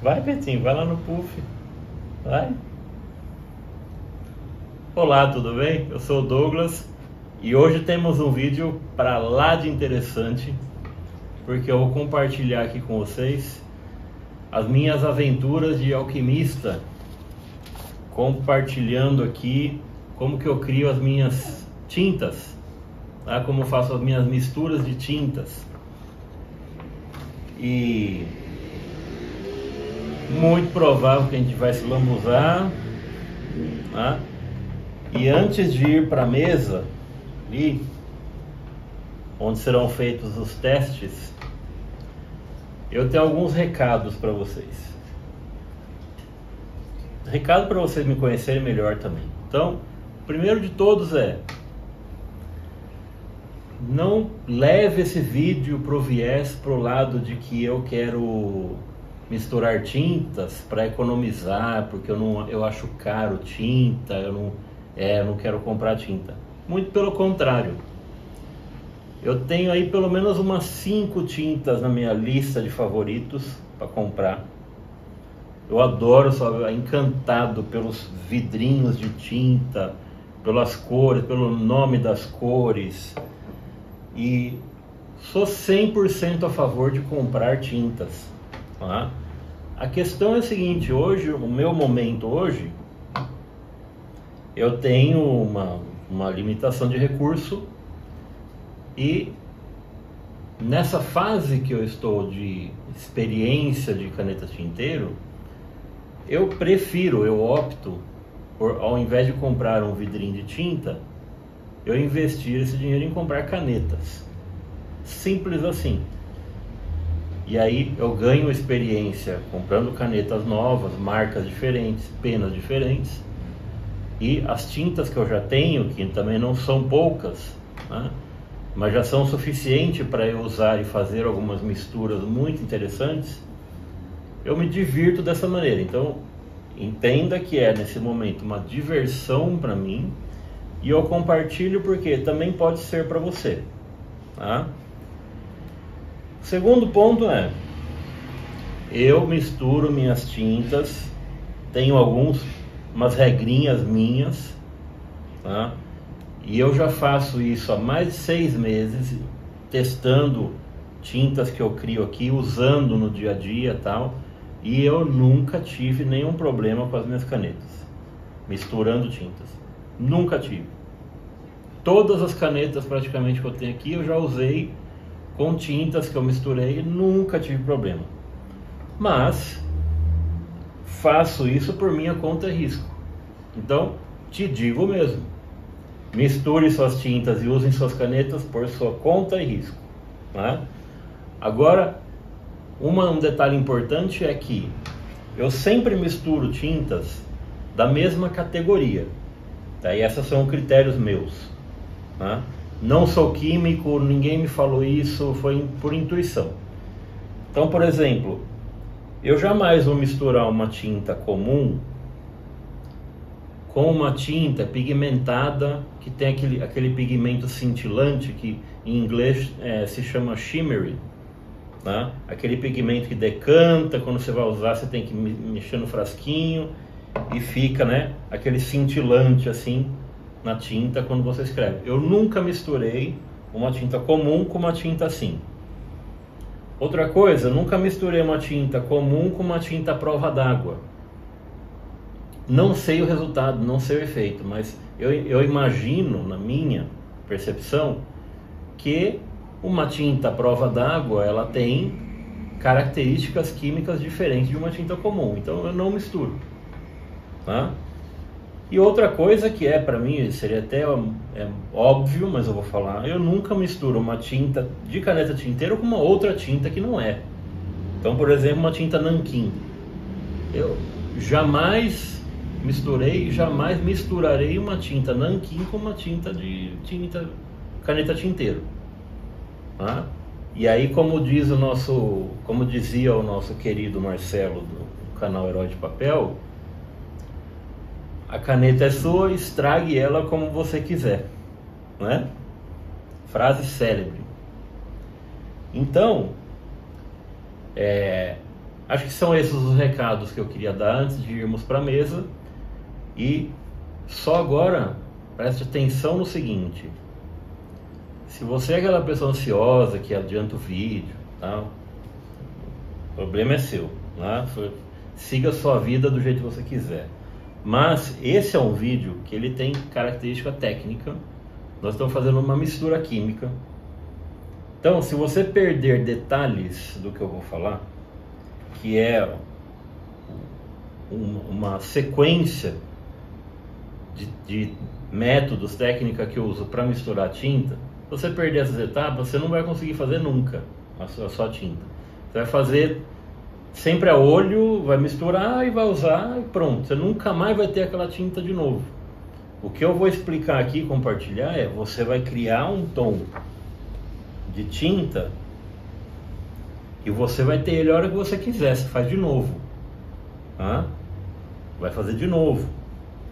Vai, Betinho, vai lá no puff. Vai. Olá, tudo bem? Eu sou o Douglas e hoje temos um vídeo para lá de interessante, porque eu vou compartilhar aqui com vocês as minhas aventuras de alquimista, compartilhando aqui como que eu crio as minhas tintas, tá? Como eu faço as minhas misturas de tintas. E muito provável que a gente vai se lambuzar, tá? E antes de ir para a mesa ali, onde serão feitos os testes, eu tenho alguns recados para vocês. Recado para vocês me conhecerem melhor também. Então, o primeiro de todos é: não leve esse vídeo pro viés, pro lado de que eu quero misturar tintas para economizar, porque eu acho caro tinta, eu não quero comprar tinta. Muito pelo contrário. Eu tenho aí pelo menos umas 5 tintas na minha lista de favoritos para comprar. Eu adoro, sou encantado pelos vidrinhos de tinta, pelas cores, pelo nome das cores. E sou 100% a favor de comprar tintas, tá? A questão é a seguinte: hoje, o meu momento hoje, eu tenho uma limitação de recurso, e nessa fase que eu estou de experiência de caneta tinteiro, eu opto por, ao invés de comprar um vidrinho de tinta, eu investir esse dinheiro em comprar canetas. Simples assim. E aí eu ganho experiência comprando canetas novas, marcas diferentes, penas diferentes. E as tintas que eu já tenho, que também não são poucas, né, mas já são suficientes para eu usar e fazer algumas misturas muito interessantes, eu me divirto dessa maneira. Então, entenda que é nesse momento uma diversão para mim, e eu compartilho porque também pode ser para você, tá? O segundo ponto é: eu misturo minhas tintas, tenho umas regrinhas minhas, tá? E eu já faço isso há mais de 6 meses, testando tintas que eu crio aqui, usando no dia a dia e tal, e eu nunca tive nenhum problema com as minhas canetas, misturando tintas. Nunca tive. Todas as canetas praticamente que eu tenho aqui eu já usei com tintas que eu misturei e nunca tive problema. Mas faço isso por minha conta e risco. Então, te digo mesmo: misture suas tintas e usem suas canetas por sua conta e risco, né? Agora, um detalhe importante é que eu sempre misturo tintas da mesma categoria, tá? E esses são critérios meus, tá? Não sou químico, ninguém me falou isso, foi por intuição. Então, por exemplo, eu jamais vou misturar uma tinta comum com uma tinta pigmentada que tem aquele pigmento cintilante que em inglês se chama shimmery, tá? Aquele pigmento que decanta, quando você vai usar você tem que mexer no frasquinho e fica, né, aquele cintilante assim na tinta quando você escreve. Eu nunca misturei uma tinta comum com uma tinta assim. Outra coisa, eu nunca misturei uma tinta comum com uma tinta à prova d'água. Não sei o resultado, não sei o efeito, mas eu imagino, na minha percepção, que uma tinta à prova d'água, ela tem características químicas diferentes de uma tinta comum. Então eu não misturo, tá? E outra coisa que para mim seria até óbvio, mas eu vou falar: eu nunca misturo uma tinta de caneta tinteiro com uma outra tinta que não é. Então, por exemplo, uma tinta nanquim, eu jamais misturei e jamais misturarei uma tinta nanquim com uma tinta caneta tinteiro, tá? E aí, como dizia o nosso querido Marcelo do canal Herói de Papel, a caneta é sua, estrague ela como você quiser, né? Frase célebre. Então, Acho que são esses os recados que eu queria dar antes de irmos para a mesa. E só agora, preste atenção no seguinte: se você é aquela pessoa ansiosa que adianta o vídeo, tá? O problema é seu, tá? Siga a sua vida do jeito que você quiser. Mas esse é um vídeo que ele tem característica técnica. Nós estamos fazendo uma mistura química. Então, se você perder detalhes do que eu vou falar, que é uma sequência de métodos, técnica que eu uso para misturar tinta, se você perder essas etapas, você não vai conseguir fazer nunca a sua tinta. Você vai fazer sempre a olho, vai misturar e vai usar e pronto. Você nunca mais vai ter aquela tinta de novo. O que eu vou explicar aqui e compartilhar é: você vai criar um tom de tinta e você vai ter ele a hora que você quiser. Você faz de novo, tá? Vai fazer de novo,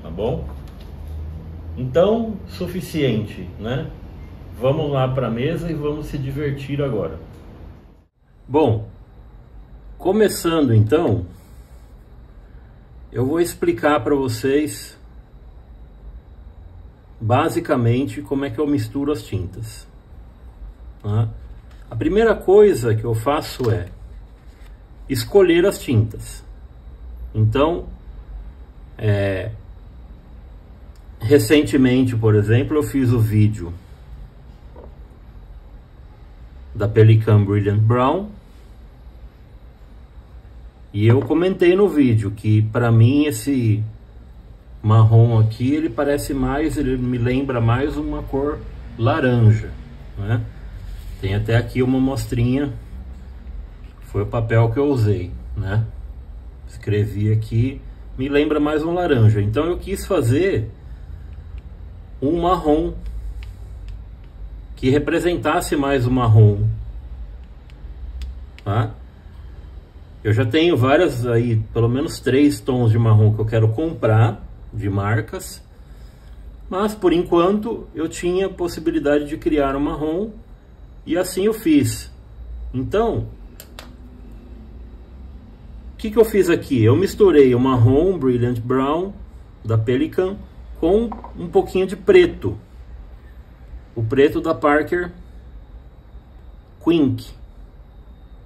tá bom? Então, suficiente, né? Vamos lá para a mesa e vamos se divertir agora. Bom, começando então, eu vou explicar para vocês basicamente como é que eu misturo as tintas, tá? A primeira coisa que eu faço é escolher as tintas. Então, recentemente, por exemplo, eu fiz o vídeo da Pelikan Brilliant Brown e eu comentei no vídeo que para mim esse marrom aqui, ele me lembra mais uma cor laranja, né? Tem até aqui uma amostrinha, foi o papel que eu usei, né? Escrevi aqui, me lembra mais um laranja. Então eu quis fazer um marrom que representasse mais o marrom, tá? Eu já tenho várias aí, pelo menos 3 tons de marrom que eu quero comprar de marcas, mas por enquanto eu tinha possibilidade de criar um marrom e assim eu fiz. Então, o que eu fiz aqui? Eu misturei o marrom Brilliant Brown da Pelikan com um pouquinho de preto, o preto da Parker Quink,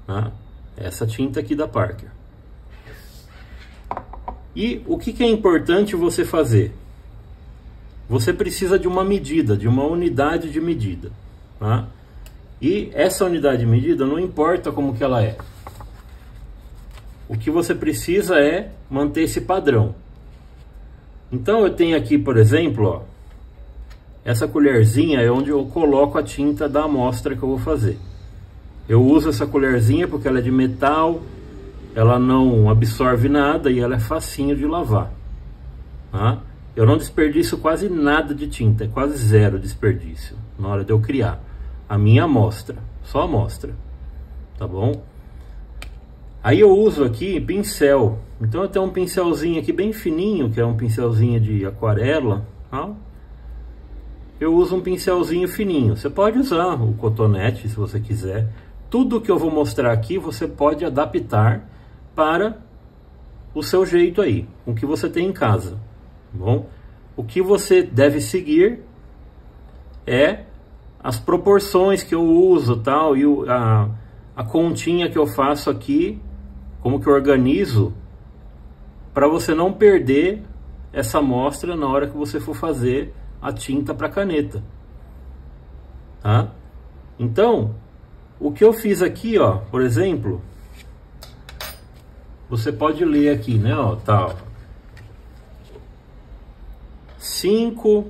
tá? Essa tinta aqui da Parker. E o que é importante você fazer? Você precisa de uma medida, de uma unidade de medida, tá? E essa unidade de medida não importa como que ela é. O que você precisa é manter esse padrão. Então eu tenho aqui, por exemplo, ó, essa colherzinha é onde eu coloco a tinta da amostra que eu vou fazer. Eu uso essa colherzinha porque ela é de metal, ela não absorve nada e ela é facinho de lavar, tá? Eu não desperdiço quase nada de tinta, é quase zero desperdício na hora de eu criar a minha amostra, só amostra, tá bom? Aí eu uso aqui pincel, então eu tenho um pincelzinho aqui bem fininho, que é um pincelzinho de aquarela, tá? Eu uso um pincelzinho fininho. Você pode usar o cotonete se você quiser. Tudo que eu vou mostrar aqui você pode adaptar para o seu jeito aí, com o que você tem em casa, tá bom? O que você deve seguir é as proporções que eu uso, tal, e a continha que eu faço aqui, como que eu organizo, para você não perder essa amostra na hora que você for fazer a tinta para caneta, tá? Então, o que eu fiz aqui, ó, por exemplo, você pode ler aqui, né, ó, tá, ó, 5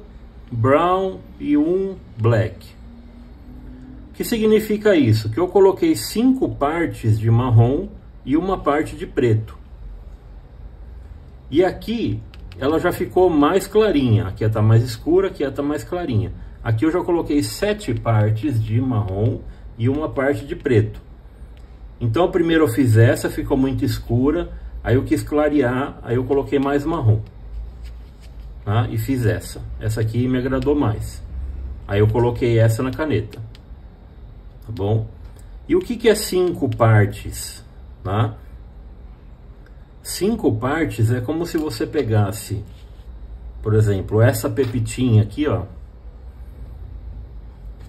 brown e 1 black. O que significa isso? Que eu coloquei 5 partes de marrom e uma parte de preto. E aqui ela já ficou mais clarinha. Aqui ela tá mais escura, aqui ela tá mais clarinha. Aqui eu já coloquei 7 partes de marrom e uma parte de preto. Então primeiro eu fiz essa, ficou muito escura. Aí eu quis clarear, aí eu coloquei mais marrom, tá? E fiz essa. Essa aqui me agradou mais. Aí eu coloquei essa na caneta, tá bom? E o que é 5 partes tá? 5 partes é como se você pegasse, por exemplo, essa pepitinha aqui, ó.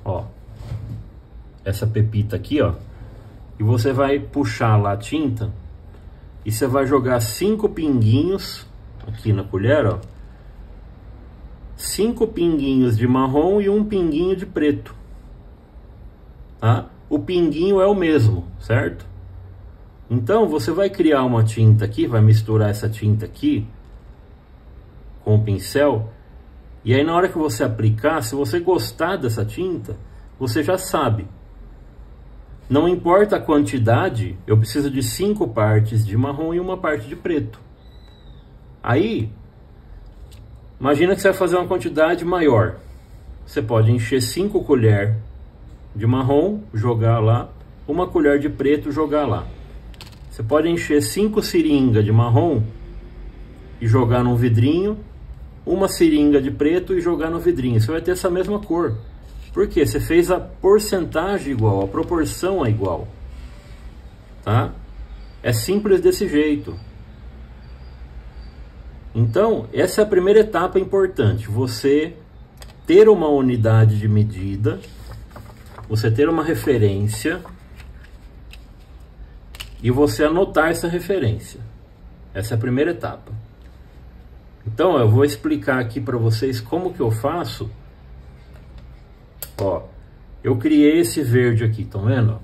Ó. Essa pepita aqui, ó. E você vai puxar lá a tinta e você vai jogar 5 pinguinhos aqui na colher, ó. 5 pinguinhos de marrom e um pinguinho de preto, tá? O pinguinho é o mesmo, certo? Então você vai criar uma tinta aqui, vai misturar essa tinta aqui com o pincel, e aí na hora que você aplicar, se você gostar dessa tinta, você já sabe. Não importa a quantidade, eu preciso de 5 partes de marrom e uma parte de preto. Aí, imagina que você vai fazer uma quantidade maior. Você pode encher 5 colheres de marrom, jogar lá, uma colher de preto, jogar lá. Você pode encher 5 seringas de marrom e jogar num vidrinho, uma seringa de preto e jogar no vidrinho. Você vai ter essa mesma cor. Por quê? Você fez a porcentagem igual, a proporção é igual. Tá? É simples desse jeito. Então, essa é a primeira etapa importante. Você ter uma unidade de medida, você ter uma referência e você anotar essa referência. Essa é a primeira etapa. Então, eu vou explicar aqui para vocês como que eu faço. Ó, eu criei esse verde aqui, estão vendo?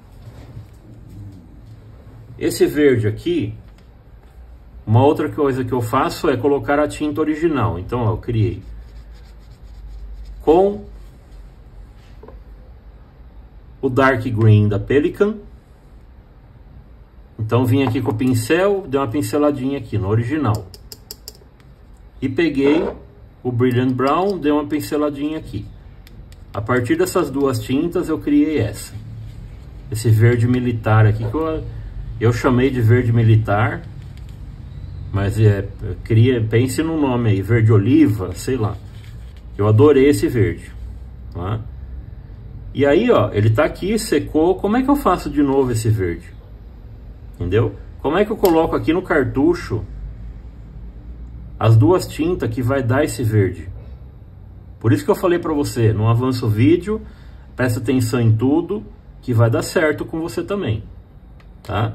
Esse verde aqui, uma outra coisa que eu faço é colocar a tinta original. Então, ó, eu criei com o Dark Green da Pelikan. Então, vim aqui com o pincel, dei uma pinceladinha aqui no original. E peguei o Brilliant Brown, dei uma pinceladinha aqui. A partir dessas duas tintas, eu criei essa. Esse verde militar aqui, que eu chamei de verde militar. Mas pense no nome aí, verde oliva, sei lá. Eu adorei esse verde. Tá? E aí, ó, ele tá aqui, secou. Como é que eu faço de novo esse verde? Entendeu? Como é que eu coloco aqui no cartucho as duas tintas que vai dar esse verde? Por isso que eu falei pra você, não avança o vídeo, presta atenção em tudo, que vai dar certo com você também. Tá?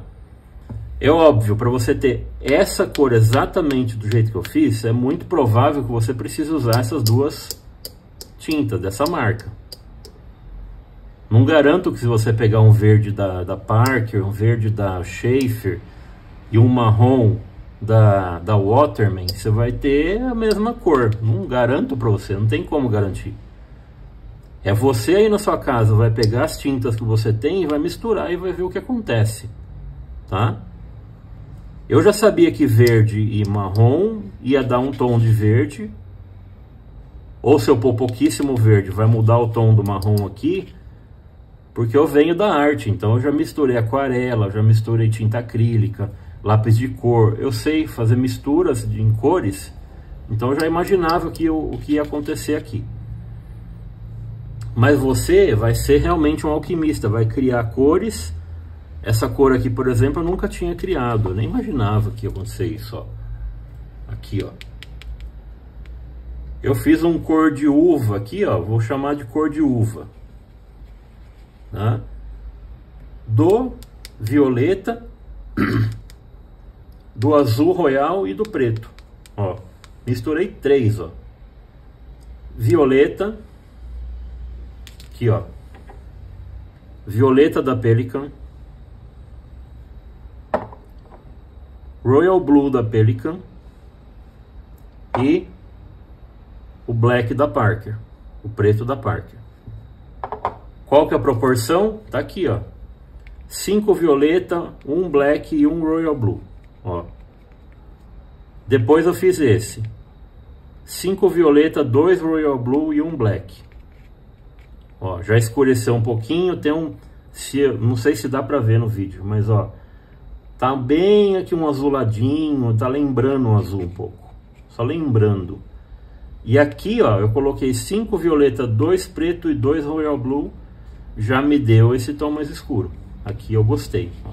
É óbvio, para você ter essa cor exatamente do jeito que eu fiz, é muito provável que você precise usar essas duas tintas dessa marca. Não garanto que se você pegar um verde da Parker, um verde da Sheaffer e um marrom da Waterman, você vai ter a mesma cor. Não garanto para você, não tem como garantir. É você aí na sua casa, vai pegar as tintas que você tem e vai misturar e vai ver o que acontece. Tá? Eu já sabia que verde e marrom ia dar um tom de verde. Ou se eu pôr pouquíssimo verde, vai mudar o tom do marrom aqui. Porque eu venho da arte, então eu já misturei aquarela, já misturei tinta acrílica, lápis de cor. Eu sei fazer misturas em cores, então eu já imaginava o que ia acontecer aqui. Mas você vai ser realmente um alquimista, vai criar cores. Essa cor aqui, por exemplo, eu nunca tinha criado, eu nem imaginava que ia acontecer isso, ó. Aqui, ó. Eu fiz um cor de uva aqui, ó, vou chamar de cor de uva. Tá? Do violeta, do azul royal e do preto. Ó, misturei 3, ó. Violeta, aqui, ó. Violeta da Pelikan, Royal Blue da Pelikan e o Black da Parker, o preto da Parker. Qual que é a proporção? Tá aqui, ó. 5 violeta, 1 black e 1 royal blue. Ó. Depois eu fiz esse. 5 violeta, 2 royal blue e 1 black. Ó, já escureceu um pouquinho, tem um... não sei se dá pra ver no vídeo, mas ó... Tá bem aqui um azuladinho, tá lembrando um azul um pouco. Só lembrando. E aqui, ó, eu coloquei 5 violeta, 2 preto e 2 royal blue. Já me deu esse tom mais escuro. Aqui eu gostei. Ó.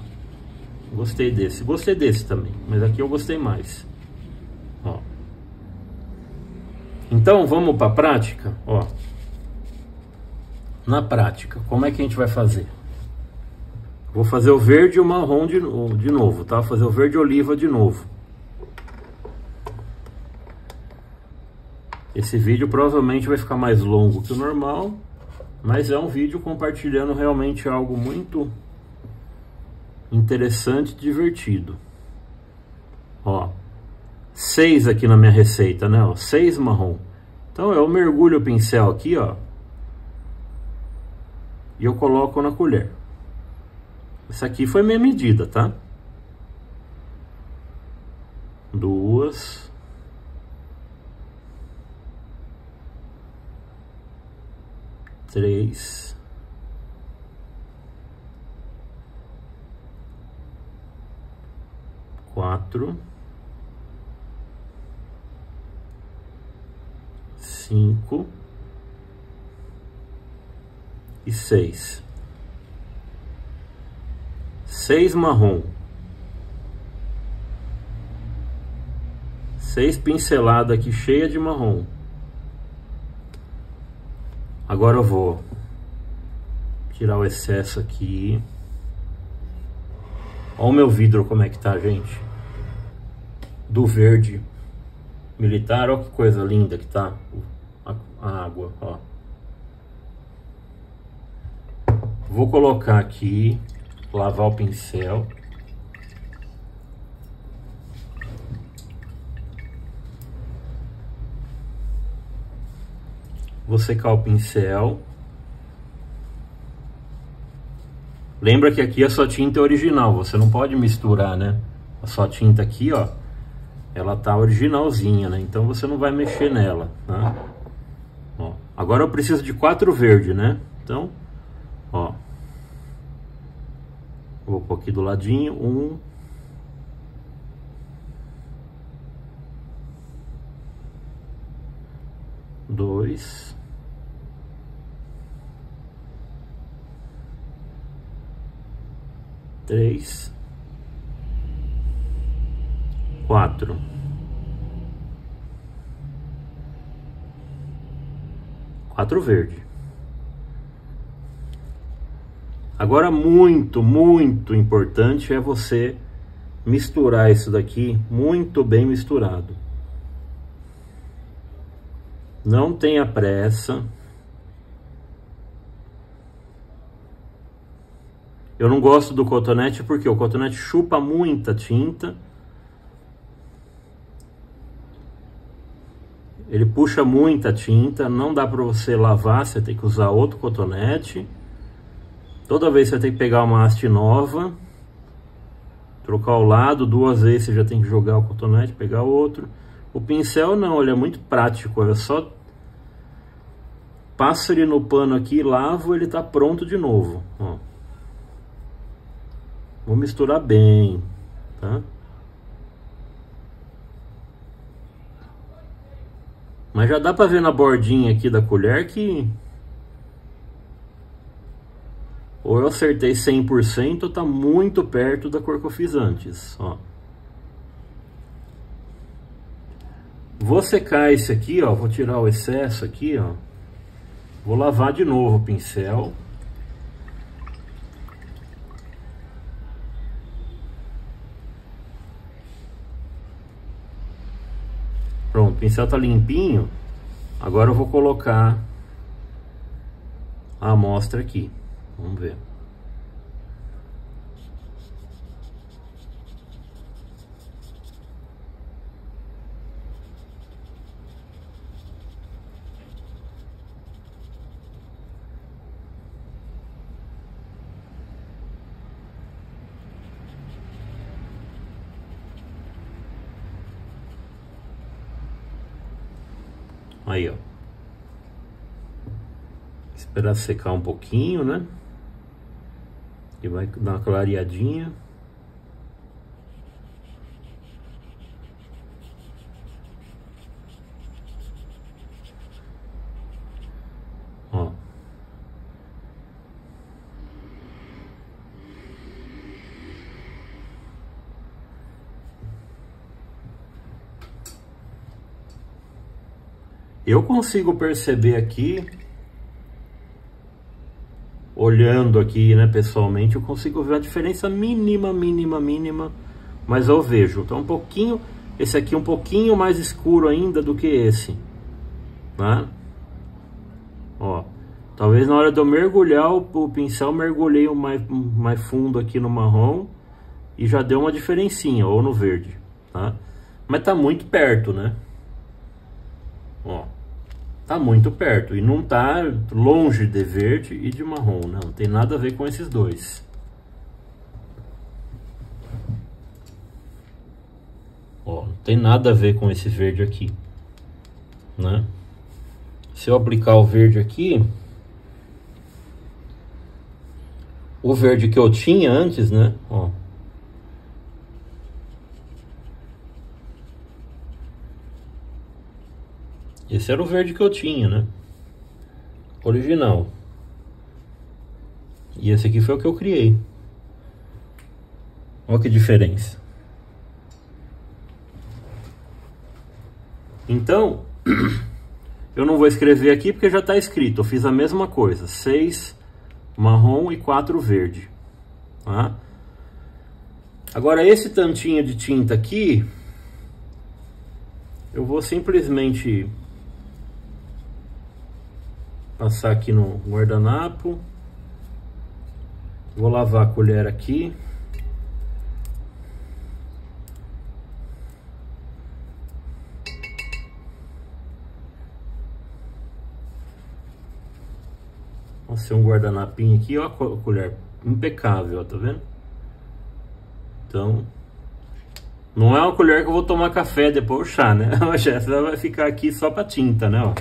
Gostei desse também, mas aqui eu gostei mais. Ó. Então vamos para a prática, ó. Na prática, como é que a gente vai fazer? Vou fazer o verde e o marrom de novo, tá? Vou fazer o verde oliva de novo. Esse vídeo provavelmente vai ficar mais longo que o normal, mas é um vídeo compartilhando realmente algo muito interessante e divertido. Ó, 6 aqui na minha receita, né? Ó, 6 marrom. Então eu mergulho o pincel aqui, ó, e eu coloco na colher. Essa aqui foi minha medida, tá? 2, 3, 4, 5 e 6. 6 marrom. 6 pinceladas aqui cheia de marrom. Agora eu vou tirar o excesso aqui. Olha o meu vidro como é que tá, gente. Do verde militar, olha que coisa linda que tá a água, ó. Vou colocar aqui, lavar o pincel. Vou secar o pincel. Lembra que aqui a sua tinta é original, você não pode misturar, né? A sua tinta aqui, ó, ela tá originalzinha, né? Então você não vai mexer nela, tá? Ó, agora eu preciso de 4 verdes, né? Então, ó, vou pôr aqui do ladinho, 1, 2, 3, 4. 4 verde. Agora muito importante é você misturar isso daqui muito bem misturado. Não tenha pressa. Eu não gosto do cotonete porque o cotonete chupa muita tinta. Ele puxa muita tinta, não dá para você lavar, você tem que usar outro cotonete. Toda vez você tem que pegar uma haste nova, trocar o lado, 2 vezes você já tem que jogar o cotonete, pegar outro. O pincel não, ele é muito prático, é só passo ele no pano aqui, lavo, ele tá pronto de novo, ó. Vou misturar bem, tá? Mas já dá pra ver na bordinha aqui da colher que ou eu acertei 100% ou tá muito perto da cor que eu fiz antes, ó. Vou secar esse aqui, ó, vou tirar o excesso aqui, ó. Vou lavar de novo o pincel. Pronto, o pincel tá limpinho. Agora eu vou colocar a amostra aqui. Vamos ver. Aí, ó. Esperar secar um pouquinho, né? E vai dar uma clareadinha. Ó. Eu consigo perceber aqui, olhando aqui, né, pessoalmente, eu consigo ver a diferença mínima, mas eu vejo. Então um pouquinho, esse aqui um pouquinho mais escuro ainda do que esse, né? Ó, talvez na hora de eu mergulhar o pincel, mergulhei mais fundo aqui no marrom e já deu uma diferencinha, ou no verde, tá? Mas tá muito perto, né? Ó, tá muito perto e não tá longe de verde e de marrom, né? Não tem nada a ver com esses dois. Ó, não tem nada a ver com esse verde aqui, né? Se eu aplicar o verde aqui, o verde que eu tinha antes, né? Ó. Esse era o verde que eu tinha, né? Original. E esse aqui foi o que eu criei. Olha que diferença. Então, eu não vou escrever aqui porque já está escrito. Eu fiz a mesma coisa. 6 marrom e 4 verde. Tá? Agora, esse tantinho de tinta aqui, eu vou simplesmente passar aqui no guardanapo. Vou lavar a colher aqui. Nossa, um guardanapinho aqui, ó, a colher impecável, ó, tá vendo? Então, não é uma colher que eu vou tomar café depois o chá, né? Essa vai ficar aqui só pra tinta, né, ó.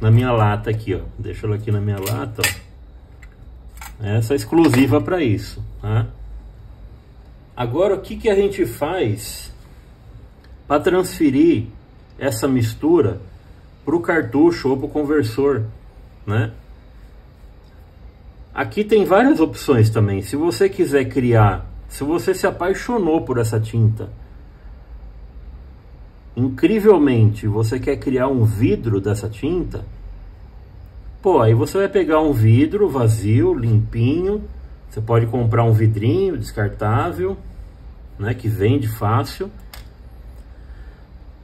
Na minha lata aqui, ó. Deixa ela aqui na minha lata, ó. Essa é exclusiva para isso, tá? Agora, o que que a gente faz para transferir essa mistura para o cartucho ou para o conversor, né? Aqui tem várias opções também. Se você quiser criar, se você se apaixonou por essa tinta, incrivelmente, você quer criar um vidro dessa tinta, pô, aí você vai pegar um vidro vazio, limpinho. Você pode comprar um vidrinho descartável, né, que vende fácil.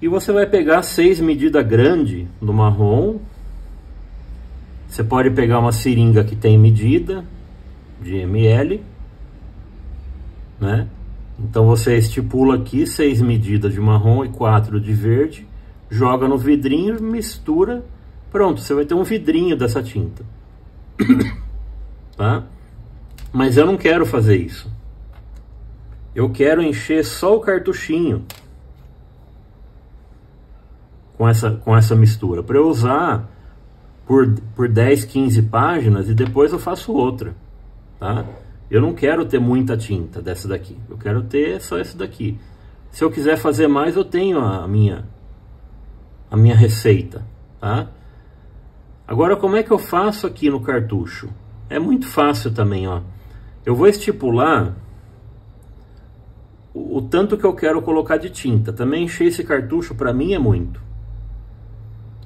E você vai pegar 6 medidas grande do marrom. Você pode pegar uma seringa que tem medida de ml, né? Então você estipula aqui 6 medidas de marrom e 4 de verde, joga no vidrinho, mistura, pronto, você vai ter um vidrinho dessa tinta. Tá? Mas eu não quero fazer isso. Eu quero encher só o cartuchinho com essa mistura, para eu usar por 10, 15 páginas e depois eu faço outra, tá? Eu não quero ter muita tinta dessa daqui, eu quero ter só essa daqui. Se eu quiser fazer mais, eu tenho a minha receita, tá? Agora, como é que eu faço aqui no cartucho? É muito fácil também, ó. Eu vou estipular o tanto que eu quero colocar de tinta. Também encher esse cartucho, para mim, é muito,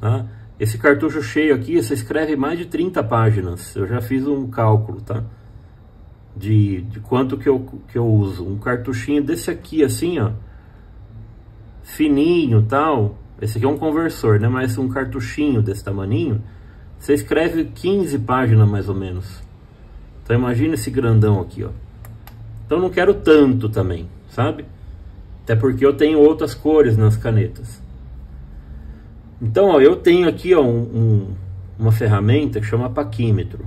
tá? Esse cartucho cheio aqui, você escreve mais de 30 páginas. Eu já fiz um cálculo, tá? De quanto que eu uso. Um cartuchinho desse aqui, assim, ó, fininho, tal. Esse aqui é um conversor, né? Mas um cartuchinho desse tamaninho, você escreve 15 páginas, mais ou menos. Então imagina esse grandão aqui, ó. Então não quero tanto também, sabe? Até porque eu tenho outras cores nas canetas. Então, ó, eu tenho aqui, ó, uma ferramenta que chama paquímetro.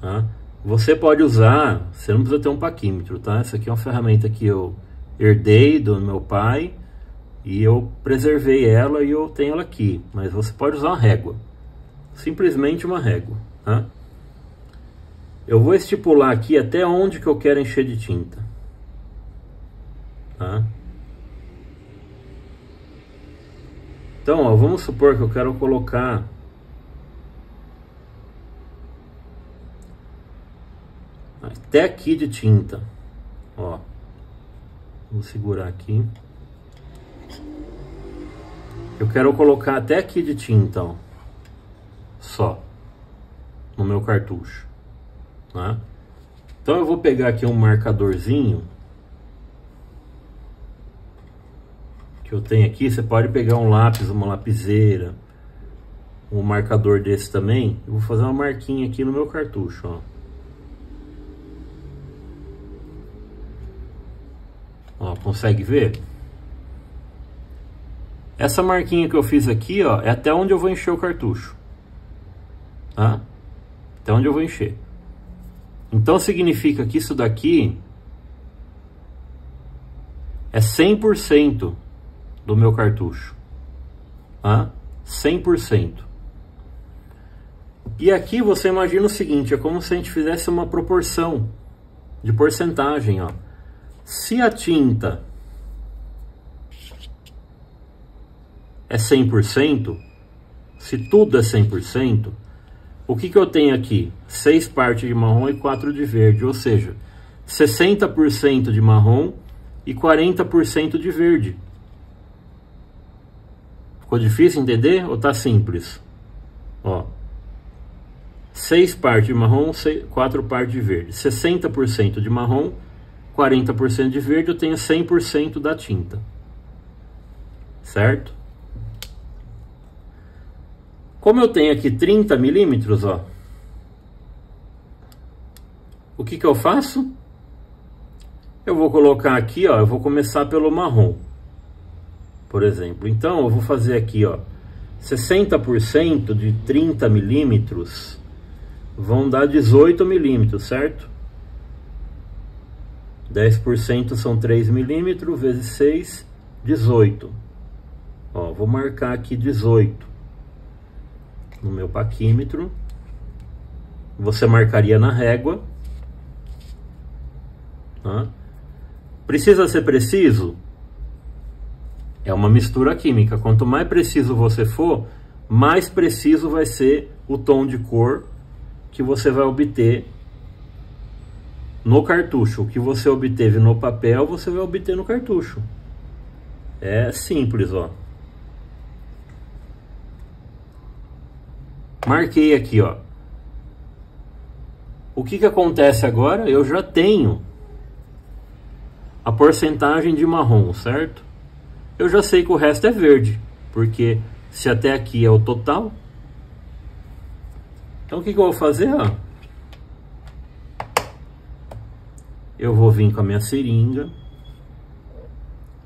Tá? Você pode usar, você não precisa ter um paquímetro, tá? Essa aqui é uma ferramenta que eu herdei do meu pai e eu preservei ela e eu tenho ela aqui. Mas você pode usar uma régua, simplesmente uma régua, tá? Eu vou estipular aqui até onde que eu quero encher de tinta, tá? Então, ó, vamos supor que eu quero colocar até aqui de tinta, ó. Vou segurar aqui. Eu quero colocar até aqui de tinta, ó, só, no meu cartucho, né? Então eu vou pegar aqui um marcadorzinho que eu tenho aqui. Você pode pegar um lápis, uma lapiseira, um marcador desse também. Eu vou fazer uma marquinha aqui no meu cartucho, ó. Ó, consegue ver? Essa marquinha que eu fiz aqui, ó, é até onde eu vou encher o cartucho, tá? Até onde eu vou encher. Então significa que isso daqui é 100% do meu cartucho, tá? 100%. E aqui você imagina o seguinte, é como se a gente fizesse uma proporção de porcentagem, ó. Se a tinta é 100%, se tudo é 100%, o que eu tenho aqui? 6 partes de marrom e 4 de verde, ou seja, 60% de marrom e 40% de verde. Ficou difícil entender ou tá simples? Ó, 6 partes de marrom, 4 partes de verde. 60% de marrom, 40% de verde, eu tenho 100% da tinta. Certo? Como eu tenho aqui 30 milímetros, ó, o que eu faço? Eu vou colocar aqui, ó, eu vou começar pelo marrom, por exemplo. Então, eu vou fazer aqui, ó, 60% de 30 milímetros vão dar 18 milímetros, certo? 10% são 3 milímetros, vezes 6, 18. Ó, vou marcar aqui 18 no meu paquímetro. Você marcaria na régua, tá? Precisa ser preciso? É uma mistura química. Quanto mais preciso você for, mais preciso vai ser o tom de cor que você vai obter no cartucho. O que você obteve no papel, você vai obter no cartucho. É simples, ó. Marquei aqui, ó. O que acontece agora? Eu já tenho a porcentagem de marrom, certo? Eu já sei que o resto é verde, porque se até aqui é o total. Então o que eu vou fazer, ó? Eu vou vir com a minha seringa.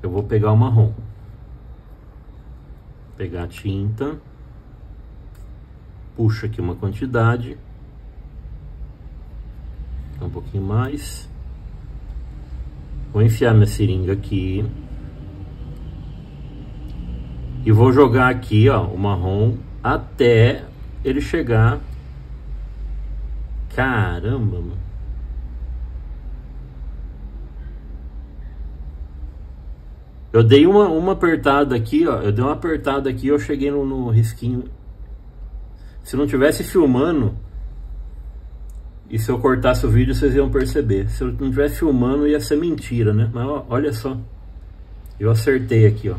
Eu vou pegar o marrom. Pegar a tinta. Puxa aqui uma quantidade. Um pouquinho mais. Vou enfiar minha seringa aqui. E vou jogar aqui, ó, o marrom até ele chegar. Caramba, mano. Eu dei uma apertada aqui, ó. Eu dei uma apertada aqui, eu cheguei no risquinho. Se não tivesse filmando, e se eu cortasse o vídeo, vocês iam perceber. Se eu não estivesse filmando, ia ser mentira, né? Mas ó, olha só. Eu acertei aqui, ó.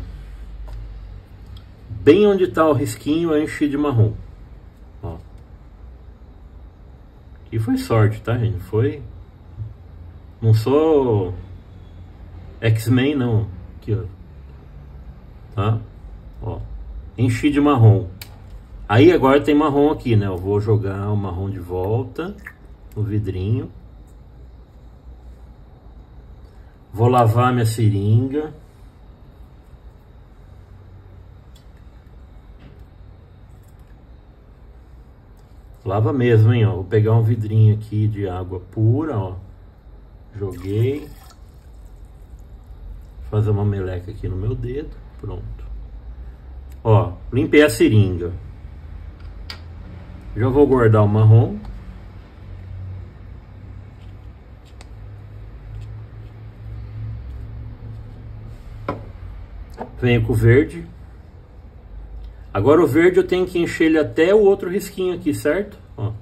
Bem onde tá o risquinho, eu enchi de marrom. Ó. E foi sorte, tá, gente? Foi... Não sou X-Men, não. Aqui, ó. Tá? Ó. Enchi de marrom. Aí agora tem marrom aqui, né? Eu vou jogar o marrom de volta no vidrinho. Vou lavar minha seringa. Lava mesmo, hein, ó. Vou pegar um vidrinho aqui de água pura, ó. Joguei. Fazer uma meleca aqui no meu dedo. Pronto. Ó, limpei a seringa. Já vou guardar o marrom. Venho com o verde. Agora o verde eu tenho que encher ele até o outro risquinho aqui, certo? Ó.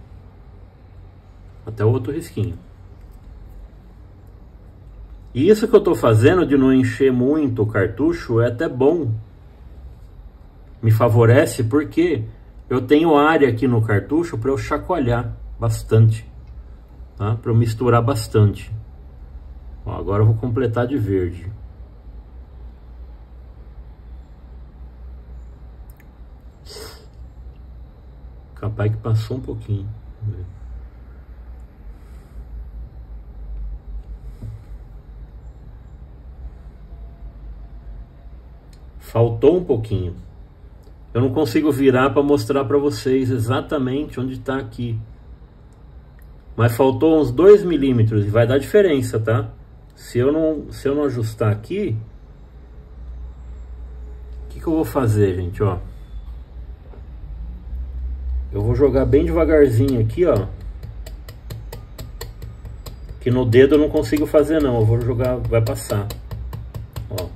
Até o outro risquinho. E isso que eu tô fazendo de não encher muito o cartucho é até bom. me favorece porque eu tenho área aqui no cartucho para eu chacoalhar bastante, tá? Para eu misturar bastante. Ó, agora eu vou completar de verde. Capaz que passou um pouquinho. Faltou um pouquinho. Eu não consigo virar para mostrar para vocês exatamente onde está aqui. Mas faltou uns 2 milímetros e vai dar diferença, tá? Se eu não ajustar aqui, o que eu vou fazer, gente, ó? Eu vou jogar bem devagarzinho aqui, ó. Que no dedo eu não consigo fazer não, eu vou jogar, vai passar. Ó.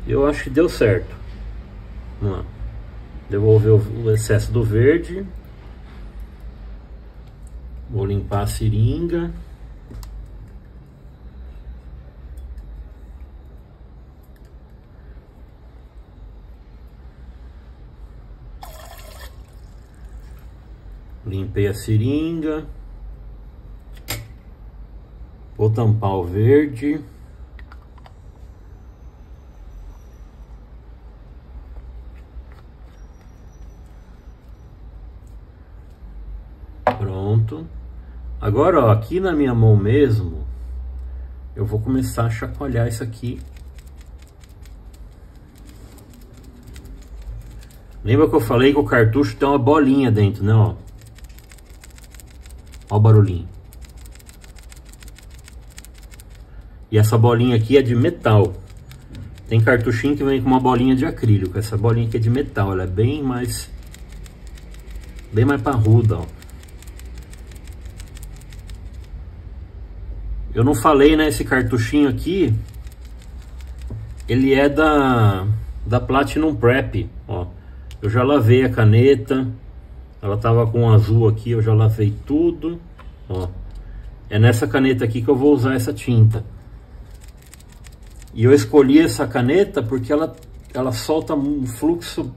Eu acho que deu certo. Vamos lá. Devolver o excesso do verde. Vou limpar a seringa. Limpei a seringa. Vou tampar o verde. Pronto. Agora, ó, aqui na minha mão mesmo, eu vou começar a chacoalhar isso aqui. Lembra que eu falei que o cartucho tem uma bolinha dentro, né, ó? Ó o barulhinho. E essa bolinha aqui é de metal. Tem cartuchinho que vem com uma bolinha de acrílico. Essa bolinha aqui é de metal, ela é bem mais parruda, ó. Eu não falei, né, esse cartuchinho aqui, ele é da Platinum Prep, ó. Eu já lavei a caneta, ela tava com azul aqui, eu já lavei tudo, ó. É nessa caneta aqui que eu vou usar essa tinta. E eu escolhi essa caneta porque ela solta um fluxo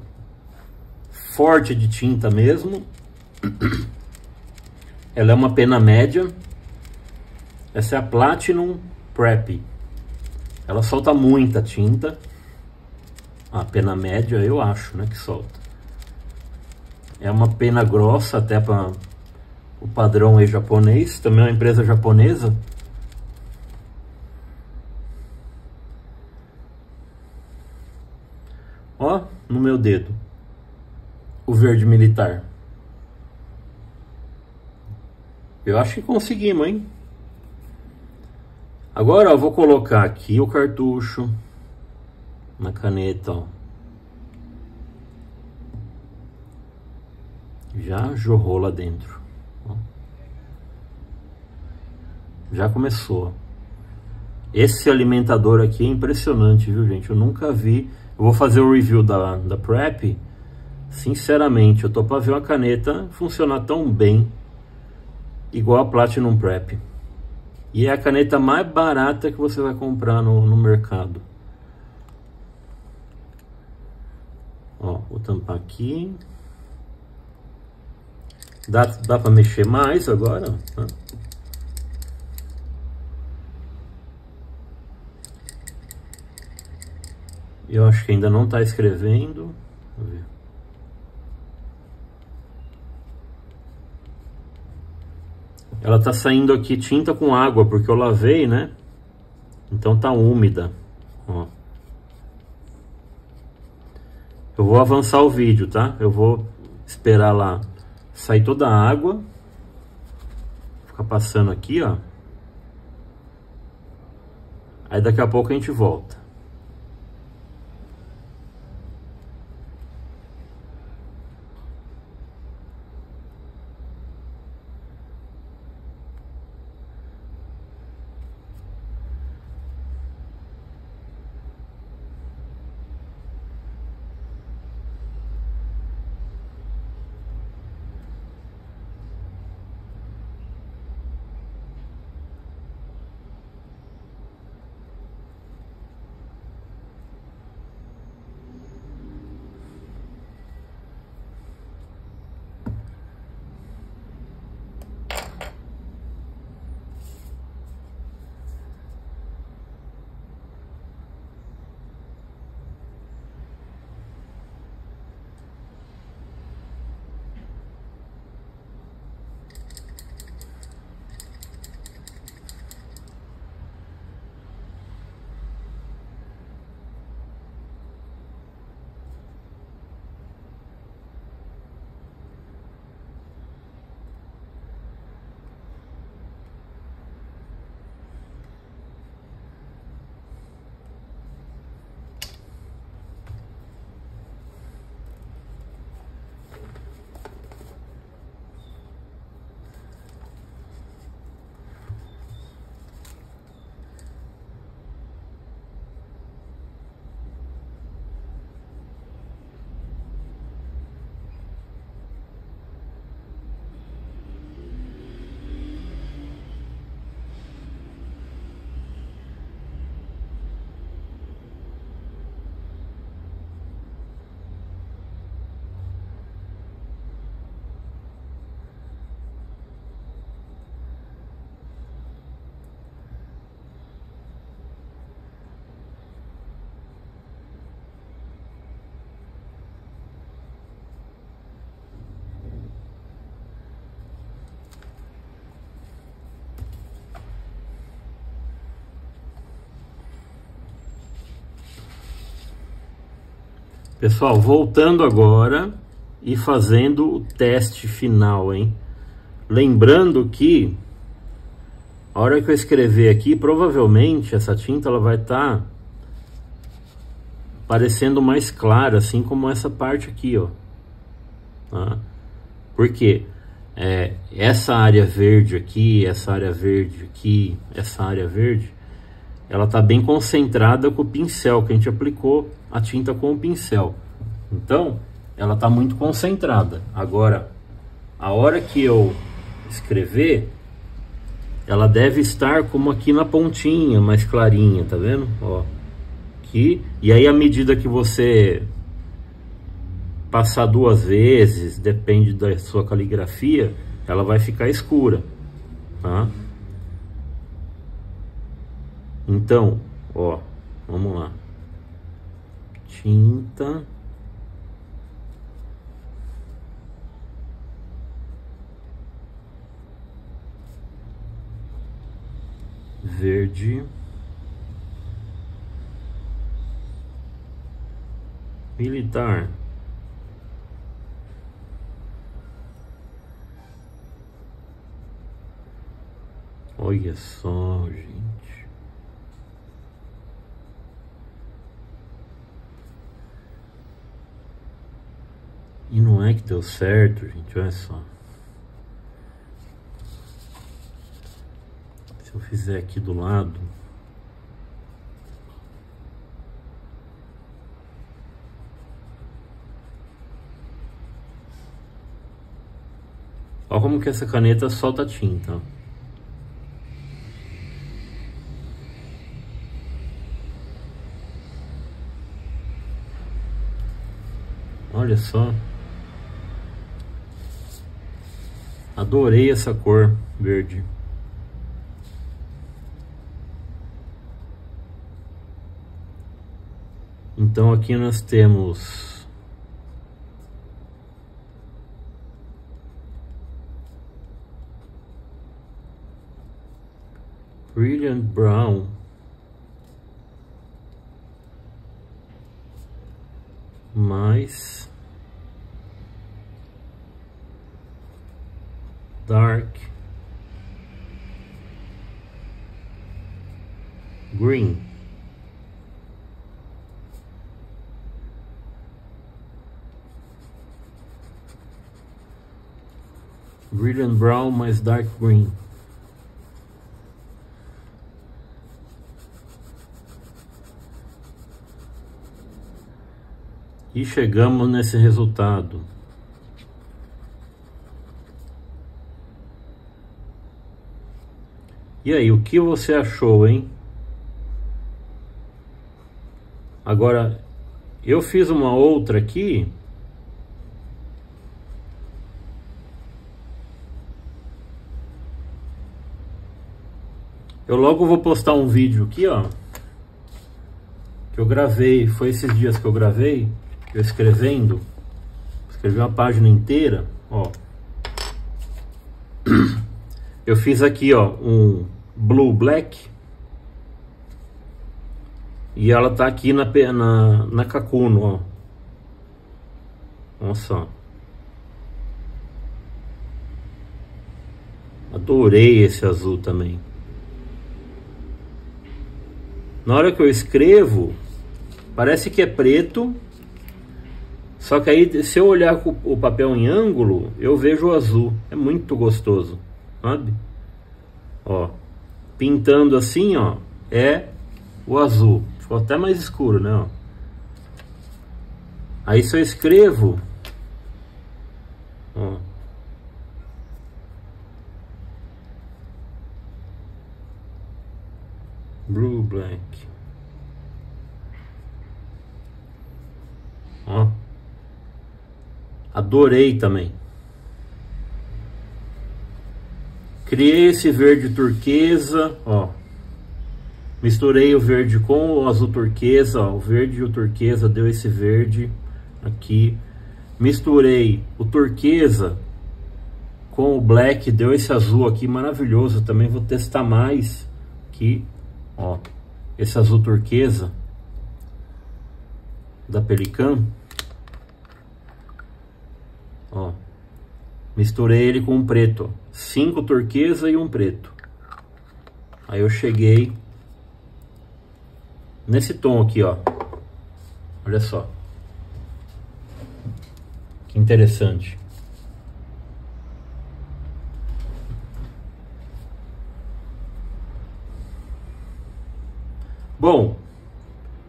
forte de tinta mesmo. Ela é uma pena média. Essa é a Platinum Prep. Ela solta muita tinta. A pena média eu acho, né, que solta. É uma pena grossa até para o padrão aí japonês. Também é uma empresa japonesa. Ó, no meu dedo. O verde militar. Eu acho que conseguimos, hein? Agora eu vou colocar aqui o cartucho na caneta, ó. Já jorrou lá dentro, ó. Já começou. Esse alimentador aqui é impressionante, viu, gente? Eu nunca vi. Eu vou fazer o review da Prep. Sinceramente, eu tô pra ver uma caneta funcionar tão bem igual a Platinum Prep. E é a caneta mais barata que você vai comprar no mercado. Ó, vou tampar aqui. Dá pra mexer mais agora, tá? Eu acho que ainda não tá escrevendo. Vamos ver. Ela tá saindo aqui tinta com água, porque eu lavei, né? Então tá úmida, ó. Eu vou avançar o vídeo, tá? Eu vou esperar lá sair toda a água. Ficar passando aqui, ó. Aí daqui a pouco a gente volta. Pessoal, voltando agora e fazendo o teste final, hein? Lembrando que a hora que eu escrever aqui, provavelmente essa tinta ela vai estar parecendo mais clara, assim como essa parte aqui, ó. Tá? Por quê? Essa área verde aqui, essa área verde aqui, essa área verde, ela tá bem concentrada com o pincel, que a gente aplicou a tinta com o pincel. Então, ela tá muito concentrada. Agora, a hora que eu escrever, ela deve estar como aqui na pontinha, mais clarinha, tá vendo? Ó, aqui. E aí, à medida que você passar 2 vezes, depende da sua caligrafia, ela vai ficar escura, tá? Então, ó, vamos lá. Tinta. Verde. Militar. Olha só, gente. E não é que deu certo, gente, olha só. Se eu fizer aqui do lado, olha como que essa caneta solta tinta. Olha só. Adorei essa cor verde. Então aqui nós temos Brilliant Brown, mais Dark Green. Brilliant Brown mais Dark Green. E chegamos nesse resultado. E aí, o que você achou, hein? Agora, eu fiz uma outra aqui. Eu logo vou postar um vídeo aqui, ó, que eu gravei, foi esses dias que eu gravei, eu escrevi uma página inteira, ó. Eu fiz aqui, ó, um Blue Black, e ela tá aqui na Kakuno, ó. Olha só. Adorei esse azul também. Na hora que eu escrevo, parece que é preto, só que aí se eu olhar o papel em ângulo, eu vejo o azul. É muito gostoso, sabe? Ó, pintando assim, ó, é o azul. Ficou até mais escuro, né? Ó. Aí se eu escrevo, ó, Blue Black, ó, adorei também. Criei esse verde turquesa, ó. Misturei o verde com o azul turquesa, ó. O verde e o turquesa deu esse verde aqui. Misturei o turquesa com o black, deu esse azul aqui maravilhoso. Também vou testar mais aqui, ó. Esse azul turquesa da Pelican. Ó, misturei ele com um preto, 5 turquesa e um preto. Aí eu cheguei nesse tom aqui, ó. Olha só. Que interessante. Bom,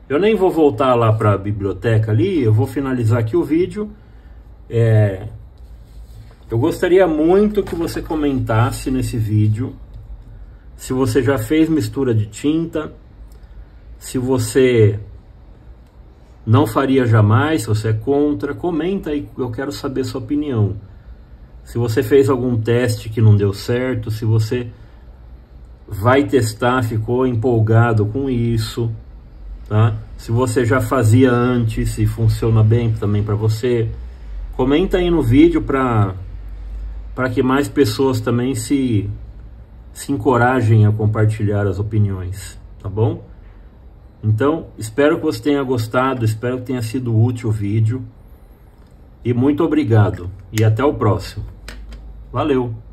eu nem vou voltar lá para a biblioteca ali, eu vou finalizar aqui o vídeo. Eu gostaria muito que você comentasse nesse vídeo se você já fez mistura de tinta, se você não faria jamais, se você é contra, comenta aí, eu quero saber sua opinião. Se você fez algum teste que não deu certo, se você vai testar, ficou empolgado com isso, tá? Se você já fazia antes, se funciona bem também para você, comenta aí no vídeo para que mais pessoas também se encorajem a compartilhar as opiniões, tá bom? Então, espero que você tenha gostado, espero que tenha sido útil o vídeo, e muito obrigado, e até o próximo. Valeu!